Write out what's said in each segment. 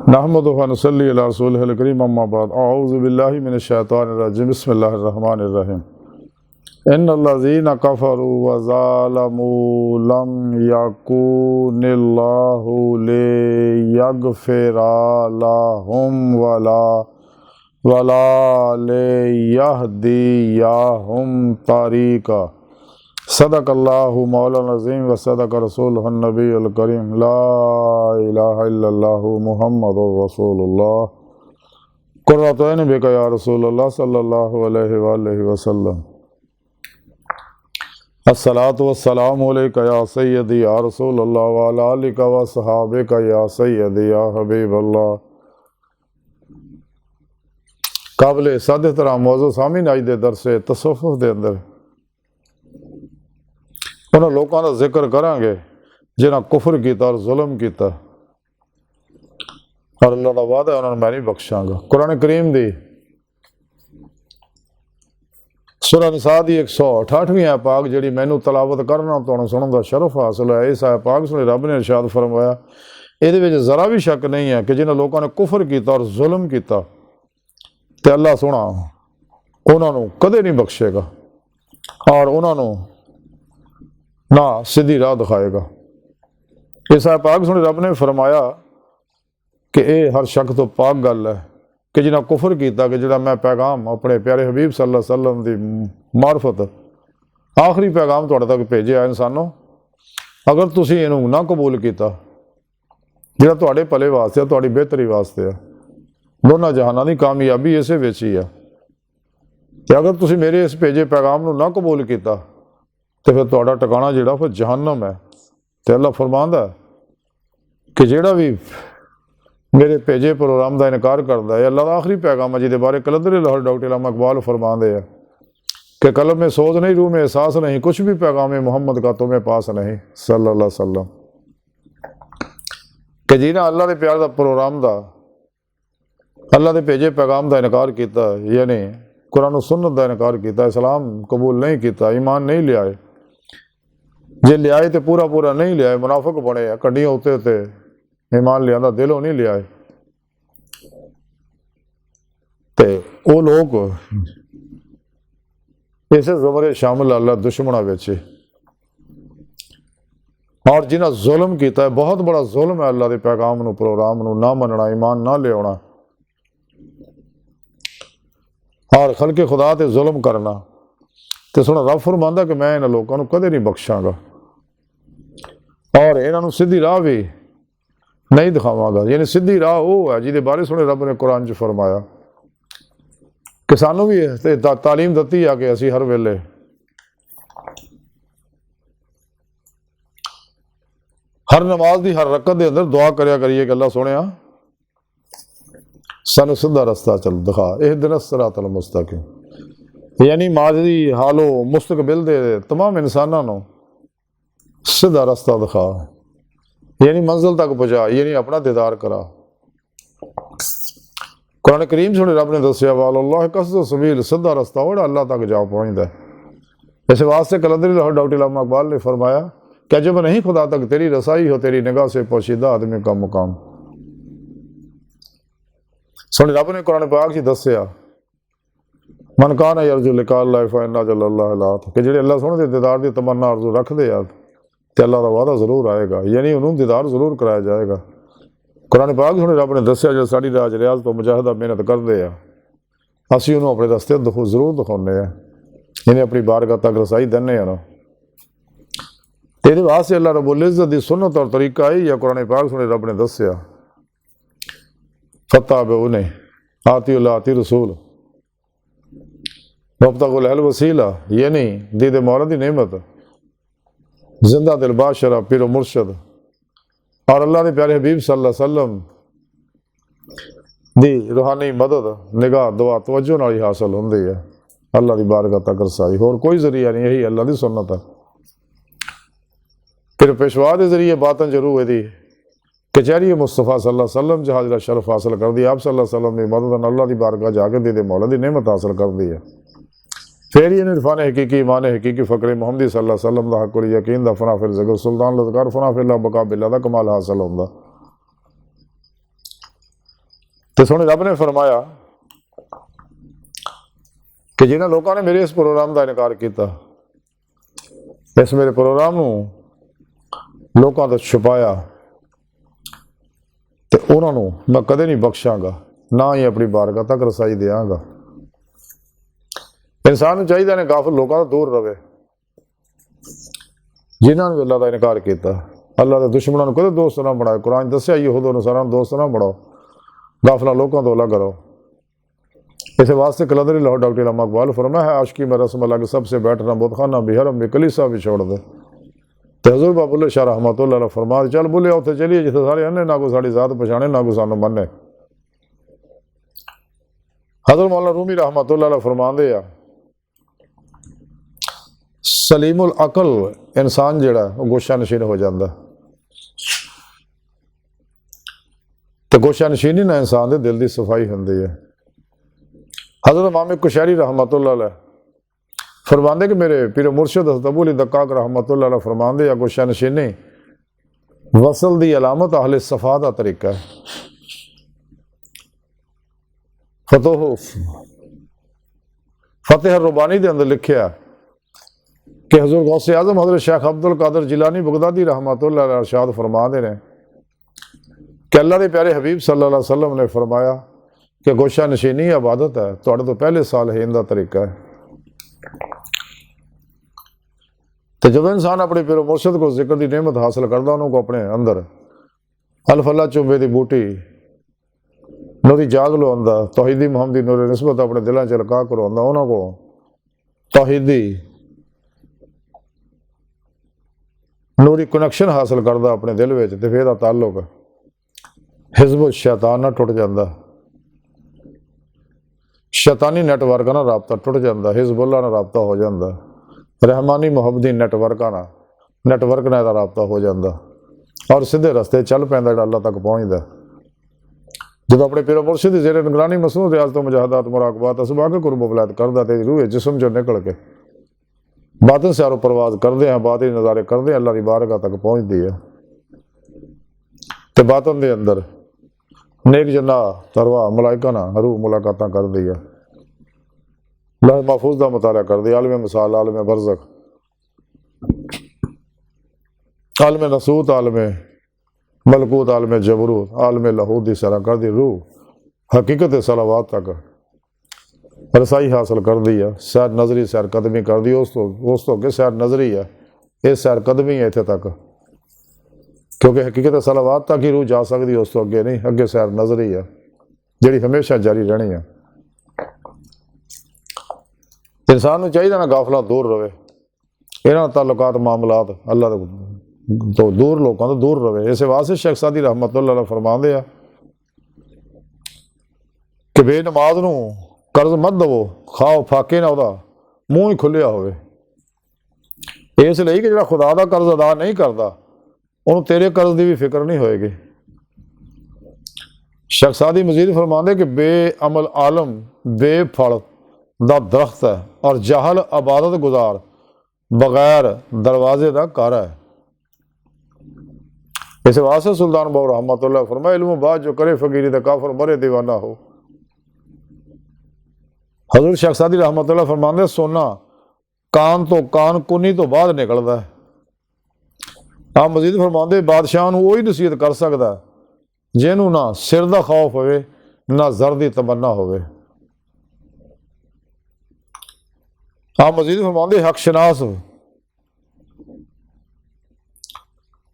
नहमदुहु व नसल्ली अला रसूलिहिल करीम अम्मा बाद अऊज़ु बिल्लाहि मिनश शैतानिर रजीम बिस्मिल्लाहिर रहमानिर रहीम इन्नल्लज़ीना कफ़रू व ज़ालमू लम यकुनिल्लाहु लियग़फ़िरा लहुम वला लियहदियहुम तरीक़ा सदक़ल्लाहु मौलाना अज़ीम व सदक़ रसूलुहुन नबियुल करीम ला इलाहा इल्लल्लाहु मुहम्मदुर रसूलुल्लाह क़ुर्रतु ऐन बिका या रसूलल्लाह सल्लल्लाहु अलैहि वसल्लम अस्सलातु वस्सलामु अलैका या सय्यदी या रसूलल्लाह व अला आलिका व सहाबिका या सय्यदी या हबीबल्लाह। काबिल सादे तरह मौजू सामीन अज दे दरसे तसव्वुफ़ दे अंदर उन्होंने लोगों का जिक्र करांगे जिन्हें कुफर किया और जुल्म किया और अल्लाह का वादा है उन्होंने मैं नहीं बख्शांगा। कुरान करीम दी सूरह निसा दी 168वीं आयत पाक जिहड़ी मैनू तलावत करना तुहानूं सुनन दा शरफ हासिल है। इस आयत पाक सुने रब ने इरशाद फरमाया इहदे विच जरा भी शक नहीं है कि जिन्हें लोगों ने कुफर किया और जुल्म किया ते अल्लाह सोहना उन्होंने कदे नहीं बख्शेगा और उन्होंने ना सीधी राह दिखाएगा। इस आयत पाक सुने रब ने फरमाया कि यह हर शक तो पाक गल है कि जिन्हें कुफर किया कि जिहड़ा मैं पैगाम अपने प्यारे हबीब सल्लल्लाहु अलैहि वसल्लम की मार्फत आखिरी पैगाम तुहाडे तक भेजिया इंसानों, अगर तुसीं इहनूं ना कबूल किया जिहड़ा तुहाडे भले वास्ते तुहाडी बेहतरी वास्ते है, दोनों जहानां दी कामयाबी इसे विच ही है। ते अगर तुसीं मेरे इस भेजे पैगाम नूं ना कबूल किया तो फिर तुहाडा ठिकाना जिहड़ा फिर जहन्नम है। तो अल्लाह फरमांदा है कि जिहड़ा भी मेरे भेजे प्रोग्राम का इनकार करता है, अल्लाह का आखिरी पैगाम है जिहदे बारे कलंदर लाहौर डॉक्टर इल्लामा इकबाल फरमाते हैं कि कलम में सोच नहीं, रूह में एहसास नहीं, कुछ भी पैगाम मोहम्मद का तुम्हें पास नहीं सल्लल्लाहु अलैहि वसल्लम। कि जिन्हें अल्लाह के प्यार का प्रोग्राम का अल्लाह के भेजे पैगाम का इनकार किया, यानी कुरान सुन्नत का इनकार किया, इस्लाम कबूल नहीं किया, ईमान नहीं लिया, जे लियाए तो पूरा पूरा नहीं लिया, मुनाफिक बने कड्डियां उत्ते उत्ते ईमान लिया दिलों नहीं लिया, तो वो लोग इस ज़मरे शामिल अल्लाह दुश्मना बेचे। और जिन्हें जुल्म किया है, बहुत बड़ा जुल्म है अल्लाह के पैगाम नूं प्रोग्राम नूं ना मनना, ईमान ना लिया और खलके खुदा ते जुल्म करना। तो सुना रब फरमांदा कि मैं इन्हां लोगों को कदे नहीं बख्शांगा और इन्हों सीधी राह भी नहीं दिखावांगा। यानी सीधी राह वो है जिहदे बारे सुने रब ने कुरान च फरमाया कि सानू भी तालीम दती है कि असी हर वेले हर नमाज की हर रकत के अंदर दुआ करया करिए कि अल्लाह सोहणिया सानू सीधा रस्ता चल दिखा, इहदिना सिरातल मुस्तकीम। यानी माजी हालो मुस्तकबिल दे तमाम इंसानों को सीधा रास्ता दिखा, यानी मंजिल तक पहुँचा, यानी अपना दीदार करा। कुरान करीम सुने रब ने दसिया वालल्लाह कसद सबील, सीधा रास्ता वो अल्लाह तक जा पहुँचता है। इस वास्ते कलंदरी लाहौर डॉक्टर इल्लामा इकबाल ने फरमाया क्या जब नहीं खुदा तक तेरी रसाई हो, तेरी निगाह से पोशीदा आदमी का मुकाम। सुने रब ने कुरान पाक ही दसिया मन कान अर्जु लिका अल्लाह फइन्ना जल्लल्लाहु लात कि जिहड़े अल्लाह सोहणे दे दीदार की तमन्ना अर्जू रखते हैं तो अल्लाह का वादा जरूर आएगा, यानी उन्होंने दीदार जरूर कराया जाएगा। कुरान पाक सुने रब ने दसिया जो साड़ी राज रियाज तो मुजाहिदा मेहनत करते हैं असीं उन्होंने अपने रस्ते जरूर दिखाने हैं, इन्हें अपनी बारगाह तक रसाई देने हैं ना। ये वास्ते अल्लाह रब्बुल इज़्ज़त की सुन्नत और तरीका ही है। कुरान पाक सुने रब ने दसिया फता बे उन्हें आती उल्ला आती रसूल वब्तगुल अहल वसीला, यानी दीद मौला की नेमत जिंदा दिल बादशाह पीर मुर्शद और अल्लाह के प्यारे हबीब सल्लल्लाहु अलैहि वसल्लम दी रूहानी मदद निगाह दुआ तवज्जो नाल ही हासिल होंदी है अल्लाह की बारगाह तक रसाई। होर कोई जरिया नहीं, यही अल्लाह की सुन्नत है। फिर पेशवा के जरिए बातन जरूर यदि कचहरी मुस्तफा सल्लल्लाहु अलैहि वसल्लम जहाज का शरफ हासिल कर दी, आप सल्लल्लाहु अलैहि वसल्लम की मदद अल्लाह की बारगाह जाके दीदे मौला की नेमत हासिल कर दी है। फिर ही इरफान हकीकी ईमान हकीकी फ़क्र मोहम्मदी सल्लल्लाहु अलैहि वसल्लम का हक़ुल यकीन का फना फिर ज़िक्र सुल्तान लज़कार फना फिर बका बिल्ला का कमाल हासिल होंदा। तो सोने रब ने फरमाया कि जिन्होंने लोगों ने मेरे इस प्रोग्राम का इनकार किया, इस मेरे प्रोग्राम को लोगों तो छुपाया, तो उन्होंने मैं कदे नहीं बख्शांगा, ना ही अपनी बारगाह तक रसाई देंगा। इंसान चाहिए ने गाफिल लोगों तो दूर रहे, जिन्होंने भी अल्लाह का इनकार किया, अल्लाह के दुश्मनों को कदे दोस्त ना बनाओ। कुरान दसिया यहूद नसारा दोस्त ना बनाओ, गाफिला लोगों तो अलग करो। इस वास्ते कलंदरी लाहौर डॉक्टर इलामा इकबाल फरमाया है, आशिकी में रस्म अलग सबसे बैठना बुतखाना भी हरम भी कलीसा भी छोड़ दे। तो हजूर बाबुल्ले शाह रहमतुल्लाह अलैह फरमाया, चल बोले उत्थे चलिए जिथे सारे अन्ने, ना कोई साड़ी जात पछाणे, ना कोई सानू मन्ने। हजरत मौलाना रूमी रहमतुल्लाह अलैह फरमांदे आ, सलीमुल अकल इंसान जिहड़ा वो गोशा नशीन हो जाता। तो गोशा नशीनी ना इंसान के दिल की सफाई होंदी है। हजरत इमाम कुशैरी रहमतुल्लाह अलैह फरमांदे कि मेरे पीर मुर्शिद हज़रत अबू अली दक्काक रहमतुल्लाह अलैह फरमांदे, गोशा नशीनी वसल की अलामत अहले सफा का तरीका है। फतेह रुबानी के अंदर लिखा कि हजूर गौसे आजम हजरत शेख अब्दुल कादिर जिलानी बगदादी रहमतुल्लाह अलैह इरशाद फरमाते हैं कि अल्लाह के प्यारे हबीब सल्लल्लाहु अलैहि वसल्लम ने फरमाया कि गोशा नशीनी इबादत है, तुहाडे तो पहले साल है इनका तरीका है। तो जब इंसान अपने पीर मुर्शिद को जिक्र की नेमत हासिल करता, उन्होंने अपने अंदर अल्फल्ला चुंबे की बूटी नूरी जाग लवांदा, तौहीदी मुहम्मदी नूरी निस्बत अपने दिलों च लका करवांदा, उन्होंने तौहीदी नूरी कनैक्शन हासिल करता अपने दिल में, तो फिर ताल्लुक हिजब शैतान ना टुट जाता, शैतानी नैटवर्क ना राबता टुट जाता, हिजबुल्ला ना राबता हो जाता, रहमानी मुहब्बती नैटवर्क ना राबता हो जाता और सीधे रस्ते चल पैंदा जिहड़ा अल्लाह तक पहुँचता। जो अपने पीर मुर्शिद की ज़ेरे निगरानी मसनूद रियाज़ तो मुजाहदात मुराकबात असबाक कुर्ब वलायत करदा, ते रूह जिस्म चो निकल के बातिन से परवाज करते हैं, बातिन नज़ारे करते हैं, अल्लाह की बारगाह तक पहुँचती है। तो बातन के अंदर नेक जन्ना तरवा मलाइका ना रूह मुलाकात कर दी है, लौह महफूज का मुताला कर दिया, आलम मिसाल, आलम बरज़ख, आलम नसूत, आलम मलकूत, आलम जबरूत, आलम लाहूत की सरा कर दी। रूह हकीकत सलावात तक रसाई हासिल कर दी है, सैर नजरी सैर कदमी कर दी। उस तो अगे सैर नजरी है, ये सैर कदमी है इत्थे तक, क्योंकि हकीकत सलावात तक ही रूह जा सकती, उस तो अगे नहीं, अगे सैर नजरी है जिहड़ी हमेशा जारी रहनी है। इंसान को चाहिए ना गाफिला दूर रहे, इन्होंने ताल्लुकात मामलात अल्लाह तो दूर, लोगों तो दूर रहे। इस वास्ते शेख सादी रहमतुल्लाह अलैह फरमाते हैं कि बेनमाज नूं कर्ज मत दवो, खाओ फाके ना उहदा मूँह ही खुलिया होवे, इसलिए कि जिहड़ा खुदा का कर्ज अदा नहीं करता उन्होंने तेरे कर्ज की भी फिक्र नहीं होएगी। शेख सादी मजीद फरमाते कि बेअमल आलम बेफल दा दरख्त है और जाहल इबादत गुजार बगैर दरवाजे का घर है। इस वास्ते सुल्तान बाबू रहमतुल्लाह फरमाया, इल्म बाद जो करे फकीरी दा काफर मरे दीवाना हो। हजूर शेख सादी रहमतुल्लाह फरमाते, सोना कान तो कान कुनी तो बाद निकलता है। आप मजीद फरमाते, बादशाह नूं वही नसीहत कर सकता जिन्हों ना सिर का खौफ होवे ना जर की तमन्ना होवे। आप मजीद फरमाते, हक शनास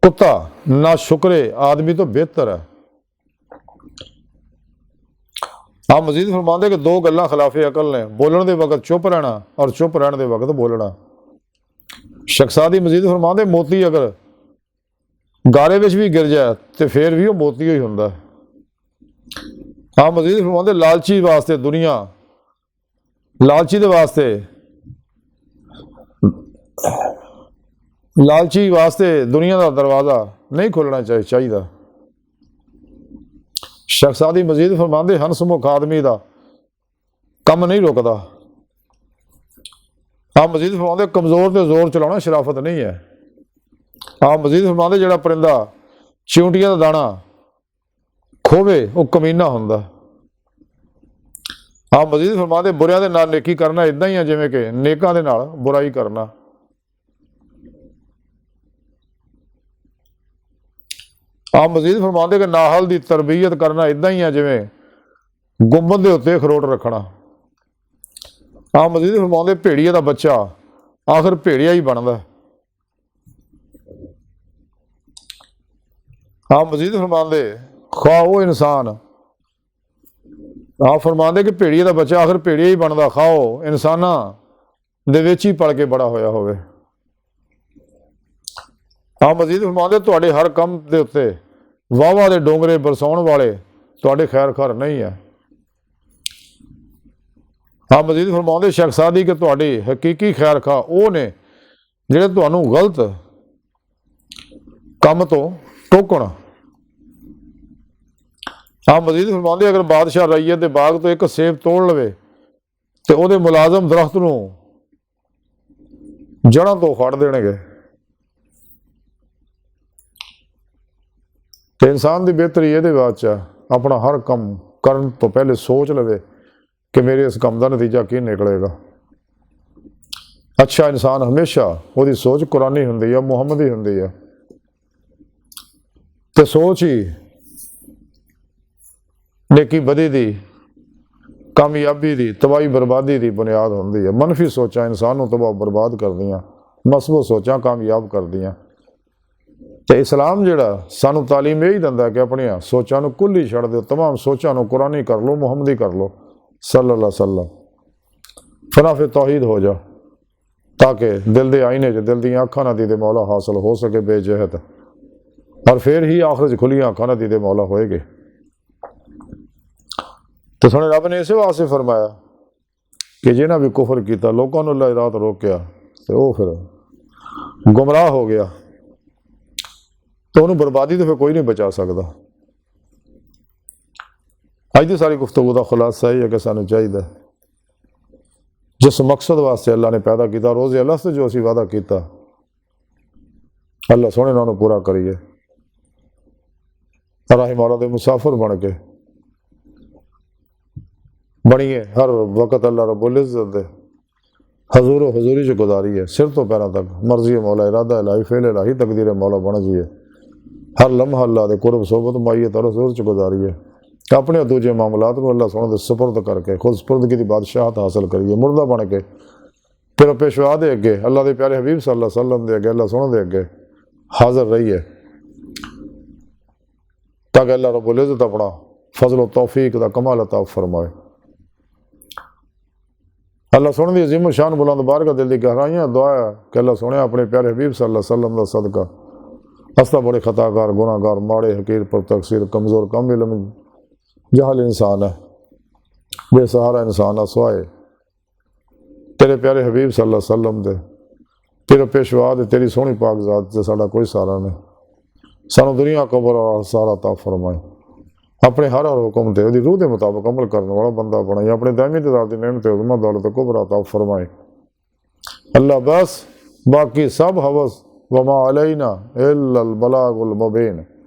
कुत्ता ना शुक्रे आदमी तो बेहतर है। आप मजीद फरमाते कि दो गल्लां खिलाफे अकल ने, बोलने के वक्त चुप रहना और चुप रहने के वक्त बोलना। शेख सादी मजीद फरमाते, मोती अगर गारे विच भी गिर जाए तो फिर भी वो मोती ही हुंदा है। आप मजीद फरमाते, लालची वास्ते दुनिया, लालची दे वास्ते लालची वास्ते दुनिया का दरवाज़ा नहीं खोलना चाहिए। शेख सादी मजीद फरमाते, हंसमुख आदमी का कम नहीं रुकता। आप मजीद फरमाते, कमज़ोर ते जोर चलाना शराफत नहीं है। आप मजीद फरमाते, जिहड़ा परिंदा चिउंटियां का दाना खोवे वो कमीना हुंदा। हाँ मजीद फरमाते बुरिਆਂ ਦੇ ਨਾਲ नेकी करना इदा ही है जिमें कि नेकां ਦੇ ਨਾਲ बुराई करना। आप मजीद फरमाते कि नाहल की तरबीयत करना इदा ही है जिमें गुंबद के उत्ते अखरोट रखना। आप मजीद फरमाते भेड़िए का बच्चा आखिर भेड़िया ही बनता। आप मजीद फरमाते खा वो इंसान, आप फरमाते कि भेड़िए का बच्चा आखिर भेड़िया ही बनता, खाओ इंसाना दे विच ही पल के बड़ा होया होवे। आप मजीद फरमाते तुहाडे हर काम के उत्ते वाहवाह के डोंगरे बरसाउण वाले तुहाडे खैर खार नहीं है। आप मजीद फरमाते शख्सादी कि तुहाडे हकीकी खैर खा वो ने जिहड़े तुहानूं गलत काम तो टोकण। आप मजीद फरमाते अगर बादशाह रईयत के बाग तो एक सेब तोड़ लवे तो वो मुलाजम दरख्त नूं जड़ां तो उखाड़ देणगे। तो इंसान की बेहतरी ये बात अपना हर काम करन तो पहले सोच लवे कि मेरे इस काम का नतीजा की निकलेगा। अच्छा इंसान हमेशा वो सोच कुरानी हुंदी है, मुहम्मदी हुंदी है, तो सोच ही नेकी बदी दी कामयाबी दी तबाही बर्बादी दी बुनियाद होंदी है। मनफी सोचा इंसान को तबाह बर्बाद कर दियाँ, मसबत सोचा कामयाब कर दियाँ। तो इस्लाम जिहड़ा सानू तालीम यही दिंदा कि अपनिया सोचां नूं कुल ही छड़ दो, तमाम सोचां नूं कुरानी कर लो, मुहम्मदी कर लो सल्लल्लाहु अलैहि वसल्लम, फिर तौहीद हो जा ताकि दिल के आईने च दिल दी अखां ना दीदे मौला हासिल हो सके बेजहत, और फिर ही आखिर खुलियां अखां ना दीदे मौला होएगे। तो सुने रब ने इस वास्ते फरमाया कि जिन्हें भी कुफर किया लोगों ने अल्लाह रात रोकया तो वह फिर गुमराह हो गया, तो उन्होंने बर्बादी तो फिर कोई नहीं बचा सकता। अज की सारी गुफ्तगू का खुलासा यही है कि सानू चाहिए जिस मकसद वास्ते अल्लाह ने पैदा किया, रोज़े अल्लाह से जो असी वादा किया अल्लाह सोने उन्होंने पूरा करिए, राही मौला दे मुसाफिर बन के बनिए, हर वक्त अल्लाह रब्बुल इज़्ज़त दे हजूर हजूरी च गुजारिए, सिर तो पैरों तक मर्जी मौला इरादा इलाही फेल इलाही तकदीर मौला बन जाइए, हर लम्हा अल्लाह के कुर्ब सोबत माइयत और हजूर च गुजारिए, अपने दूजे मामलात को अल्लाह सोने दे सुपुर्द करके खुद सुपुर्दगी की बादशाहत हासिल करिए, मुर्दा बन के फिर पेशवा दे अगे अल्लाह के प्यारे हबीब सल्लल्लाहु अलैहि वसल्लम दे अगे अल्लाह सोने दे अगे हाजिर रहिए, ताकि अल्लाह रब्बुल इज़्ज़त अपना फजल तौफीक का कमाल अता फरमाए। अल्लाह सोने की अजीम शान बुलंद बारगाह दिल की गहराइयां दुआ है कि अल्लाह सोने अपने प्यारे हबीब सल्लल्लाहु अलैहि वसल्लम का सदका असा बड़े खताकार गुनाहगार माड़े हकीर पर तकसीर कमज़ोर कम इल्म जहल इंसान है, बेसहारा इंसान है, सुआए तेरे प्यारे हबीब सल्लल्लाहु अलैहि वसल्लम दे तेरे पेशवा दे तेरी सोहनी पाक ज़ात से साडा कोई सहारा नहीं, सानू दुनिया कबर और सहारा अता फरमाए, अपने हर हुक्म ते रूह के मुताबिक अमल करने वाला बंदा बनाए, अपने दायमी दरार की नेमत उज़्मा दौलत कुबरा अता फरमाए। अल्लाह बस बाकी सब हवस वमा अलैना इल्लल बलागुल मुबीन।